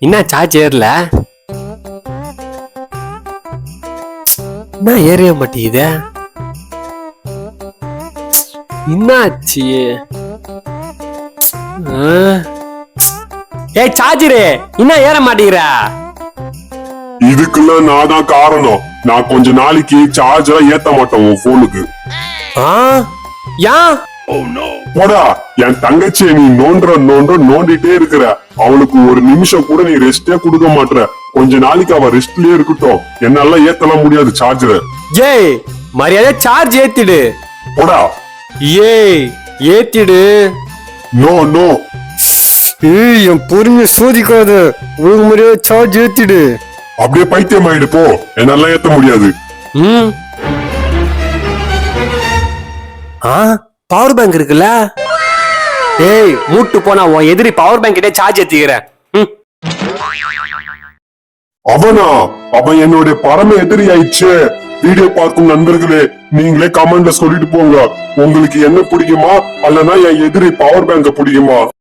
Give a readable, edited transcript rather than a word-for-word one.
என்ன சார்ஜ் ஏறல? என்ன ஏறிய மாட்டேங்குது? என்னாச்சு? ஏய் சார்ஜரு என்ன ஏற மாட்டேங்கிற? இதுக்குள்ள நான் தான் காரணம். நான் கொஞ்ச நாளைக்கு சார்ஜரா ஏத்த மாட்டேன் உன் போனுக்கு. ஏன்? போடா, என் தங்கச்சியை நீ நோண்டிட்டே இருக்கிற. அவளுக்கு ஒரு நிமிஷம் கூட நீ ரெஸ்டே கொடுக்க மாட்டற. கொஞ்ச நாளைக்கு அவ ரெஸ்ட்லயே இருக்கட்டும். என்னால ஏத்தலாம் முடியாது சார்ஜரை. ஏய் மரியாதை சார்ஜ் ஏத்திடு. போடா. ஏய் ஏத்திடு. No no. ஏய் என் பொறுமையை சோதிக்காத. ஒரு மரியாதை சார்ஜ் ஏத்திடு. அப்படியே பைத்தியம் ஆயிடு போ. என்னால ஏத்த முடியாது. பவர் பேங்க் இருக்குல்ல? ஏய் மூட்டு போனா உன் எதிரி பவர் பேங்க் கிட்டே சார்ஜ் ஏத்திக்கிறேன். அவனா? அவன் என்னுடைய பரம எதிரி ஆயிடுச்சு. வீடியோ பார்க்கும் நண்பர்களே, நீங்களே கமெண்ட்ல சொல்லிட்டு போங்க. உங்களுக்கு என்ன பிடிக்குமா அல்லனா என் எதிரி பவர் பேங்க பிடிக்குமா?